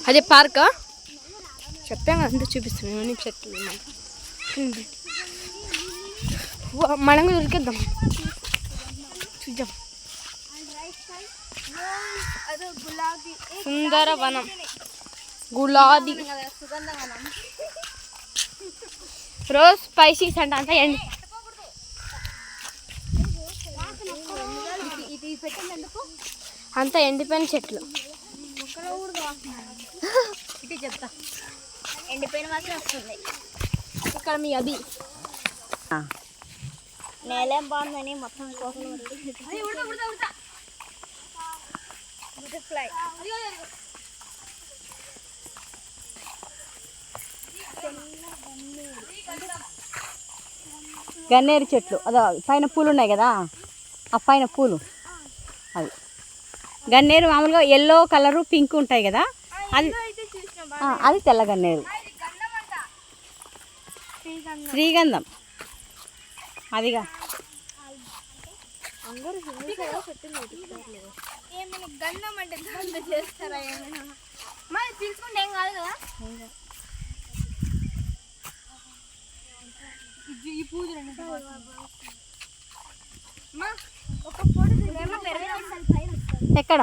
అదే పార్కా చెప్పాను అంతా చూపిస్తున్నాను నీకు చెట్లు మనం కూడా ఉరికేద్దాం చూద్దాం. సుందరవనం గులాబీ రోజ్ స్పైసీస్ అంట ఎండి అంతా ఎండిపోయిన చెట్లు. ఇటు చెప్తా ఎండిపోయిన మాత్రం వస్తుంది. ఇక్కడ మీ అభి నేలేం బాగుందని మొత్తం బటర్ఫ్లై గన్నేరు చెట్లు అదే పైన పూలు ఉన్నాయి కదా, ఆ పైన పూలు అవి గన్నేరు. మామూలుగా ఎల్లో కలరు పింక్ ఉంటాయి కదా, అది అది తెల్ల గన్నేరు. శ్రీగంధం అదిగా. గంధం అంటే చేస్తారా ఏమైనా మరి తీసుకుంటే ఏం కాదు కదా. ఈ పూజ ఎక్కడ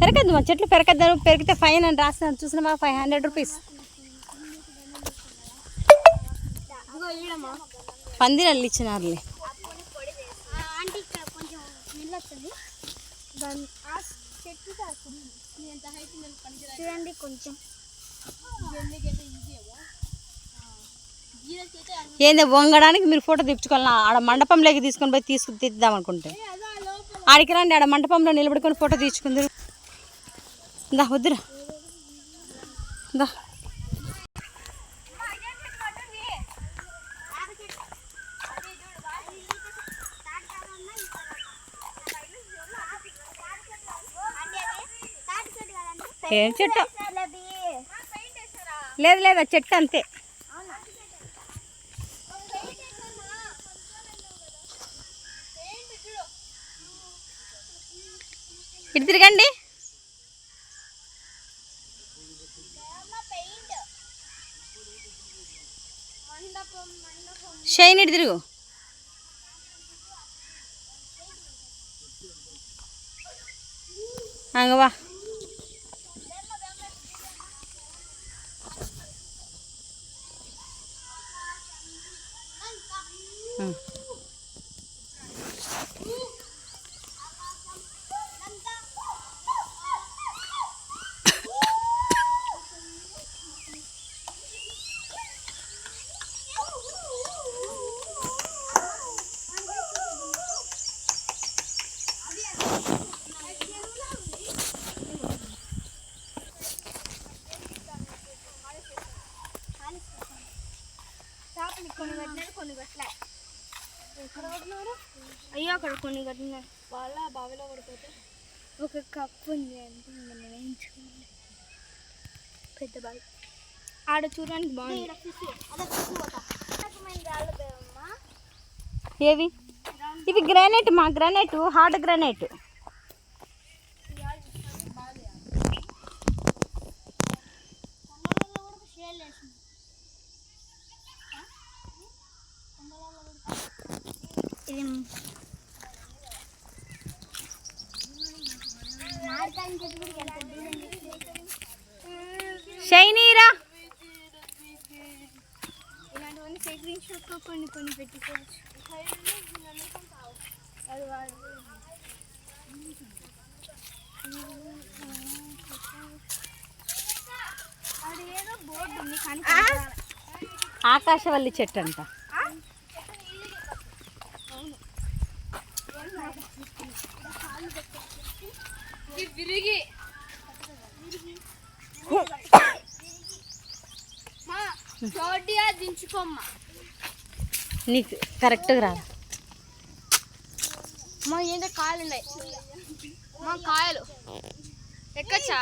పెరగద్దు మా చెట్లు పెరగద్దు. పెరిగితే ఫైన్ అని రాస్తున్నాడు చూసినా 500 రూపీస్. పందిరల్లు ఇచ్చినారులే. చూడండి కొంచెం ఏందో వంగడానికి మీరు ఫోటో తెచ్చుకోవాలన్నా ఆడ మండపంలోకి తీసుకొని పోయి తీద్దాం అనుకుంటే ఆడికి రండి. ఆడ మండపంలో నిలబడుకొని ఫోటో తీసుకుందరు. దా వద్దురా దా. ఏం చెట్టు లేదు లేదు చెట్టు అంతే. ఇటు తిరగండి. షైన్ ఇటు తిరుగు. అంగవా అయ్యో అక్కడ కొన్ని కట్టినారు వాళ్ళ బావిలో పడిపోతే. ఒక కప్పు ఉంది అంటే వేయించుకోండి. పెద్ద బావి ఆడ చూడడానికి బాగుంది. ఏవి ఇవి గ్రానైట్, మా గ్రానైట్ హార్డ్ గ్రానైట్. షైనీరా ఇలాంటివన్నీ సేకరించుకో కొన్ని కొన్ని పెట్టుకోవచ్చు. అదేదో బోర్డు ఉంది కానీ ఆకాశవల్లి చెట్టు అంట. విరిగి చోటిగా దించుకోమ్మా. నీకు కరెక్ట్గా రా. మా ఏంటో కాయలు ఉన్నాయి. మా కాయలు ఎక్కచ్చా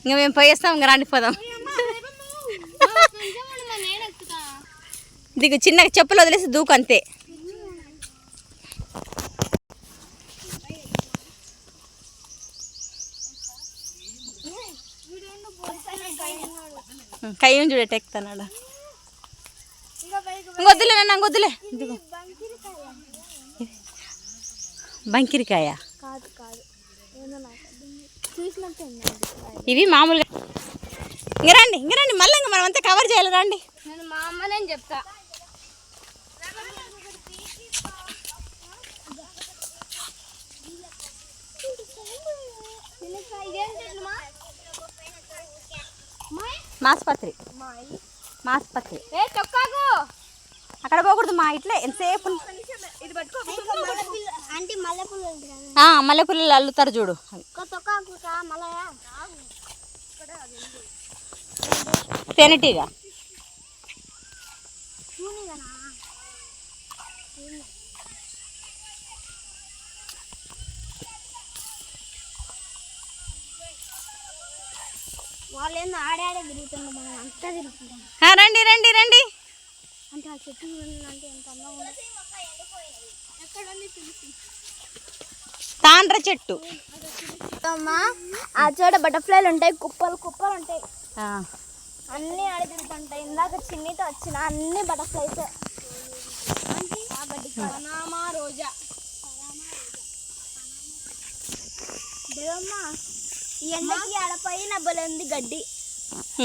ఇంకా మేము పోయేస్తాం, ఇంకా రాండి పోదాం. దిగు, చిన్నగా చెప్పులు వదిలేసి దూకు అంతే. కయ్యం చూడట ఎక్కుతాడు. ఇంకొద్దులే నన్ను వద్దులే. దిగు. బంకిరికాయ ఇవి మామూలుగా. ఇంక రండి మళ్ళీ ఇంకా మనం అంతా కవర్ చేయాలి. రండి, నేను మా అమ్మనే చెప్తా. మాస్పత్రి అక్కడ పోకూడదు మా ఇట్లే ఎంతసేపు. మల్లెపూలు అల్లుతారు చూడు. తేనెటీగా వాళ్ళు ఏందో ఆడాడే తిరుగుతున్నారు, మనం అంతా తిరుగుతున్నాం. రండి అంటే ఆ చెట్టు అంటే ఎంత అందంగా ఉంది. ఎక్కడుంది తాండ్ర చెట్టు. ఆ చోట బటర్ఫ్లైలు ఉంటాయి, కుప్పలు ఉంటాయి, అన్నీ ఆడి తిరుగుతుంటాయి. ఇందాక చిన్నితో వచ్చిన అన్ని బటర్ఫ్లైస్. రోజా ఈ ఎండకి ఆడపైన బలంది గడ్డి.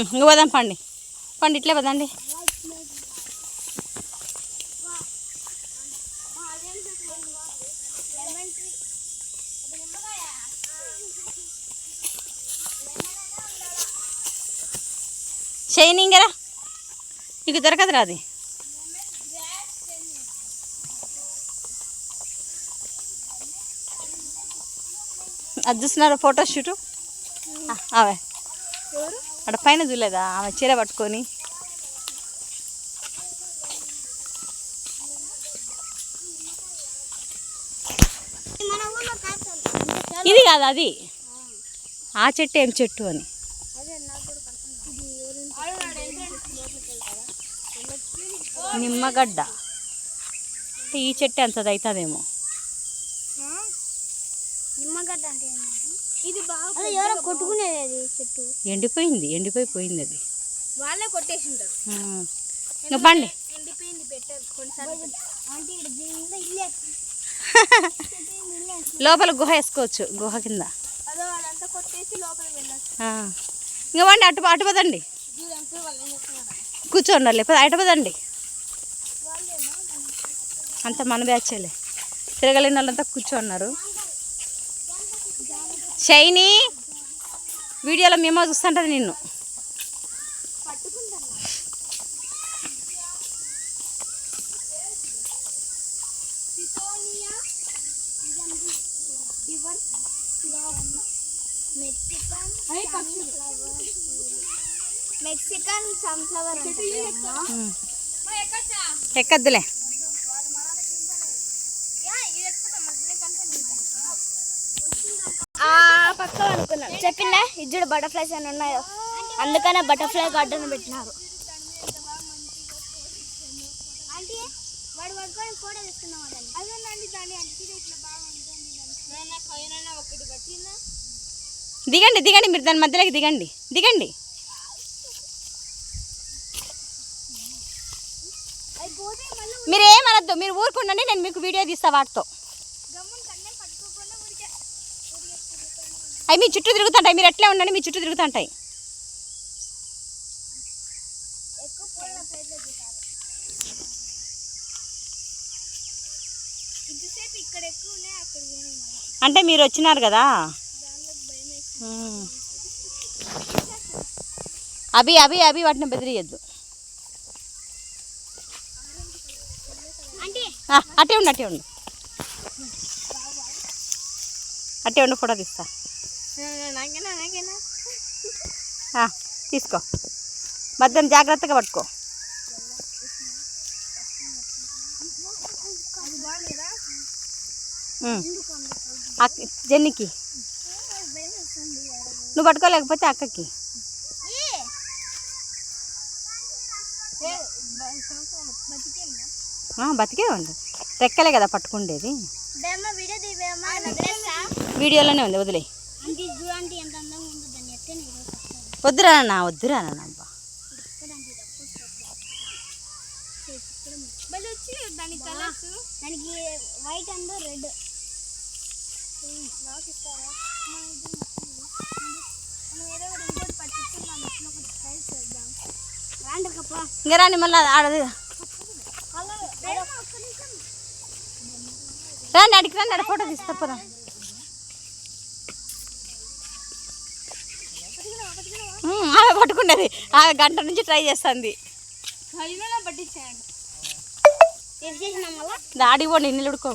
ఇంక పోదాం, పండి ఇట్లే పదండి. షైనింగ్ రా, నీకు దొరకదురా అది. అది చూస్తున్నారు ఫోటో షూటు. అవే అక్కడ పైన చూడలేదా ఆమె చీర పట్టుకొని. ఇది కాదు అది, ఆ చెట్టు ఏం చెట్టు అని. నిమ్మగడ్డ ఈ చెట్టు అంతది అవుతుందేమో. నిమ్మగడ్డ అంటే ఇది బాగా ఎవరో కొట్టుకునేది. అది చెట్టు ఎండిపోయింది అది. వాళ్ళే కొట్టేసింటారు. ఇంకా పండి. ఎండిపోయింది బెటర్ కొన్నిసార్లు. లోపల గుహ వేసుకోవచ్చు, గుహ కింద. అదో వాళ్ళంతా కొట్టేసి లోపలికి వెళ్ళచ్చు. ఇంకా పండి, అటు పదండి. కూర్చోండి, లేకపోతే అటు పదండి. అంతా మన బ్యాచ్లే, తిరగలేని వాళ్ళంతా కూర్చోన్నారు. షైనీ వీడియోలో మేము చూస్తుంటుంది నిన్ను. మెక్సికన్ సన్ఫ్లవర్ ఎక్కద్దులే. పక్క అనుకున్నాను చెప్పిండే ఇజ్జుడు బటర్ఫ్లైస్ అని ఉన్నాయో, అందుకనే బటర్ఫ్లై గార్డెన్ పెట్టినారు. దిగండి మీరు దాని మధ్యలోకి దిగండి. మీరేమనద్దు, మీరు ఊరుకుండండి, నేను మీకు వీడియో తీస్తా వాటితో. అవి మీ చుట్టూ తిరుగుతుంటాయి, మీరు ఎట్లా ఉండండి, మీ చుట్టూ తిరుగుతుంటాయి. అంటే మీరు వచ్చినారు కదా. అవి వాటిని బెదిరియద్దు. అట్టే ఉండు ఫోటో తీస్తా. తీసుకో, మధ్యాహ్నం జాగ్రత్తగా పట్టుకో. అది బాగుంది కదా. అక్క జెన్నికి నువ్వు పట్టుకోలేకపోతే అక్కకి. బతికే ఉంది, రెక్కలే కదా పట్టుకుండేది. వీడియోలోనే ఉంది, వదిలే. వద్దురా నాన్న, వద్దురా నాన్న. అబ్బా దానికి వైట్ అండ్ రెడ్. ఇంకా రాని మళ్ళీ ఆడది. రండి అడిగి రండి, ఆడ ఫోటో తీస్తా పోదా. ఆమె పట్టుకున్నది, ఆమె గంట నుంచి ట్రై చేస్తుంది. పట్టించాను ఆడిపోండి, నిలబడుకో.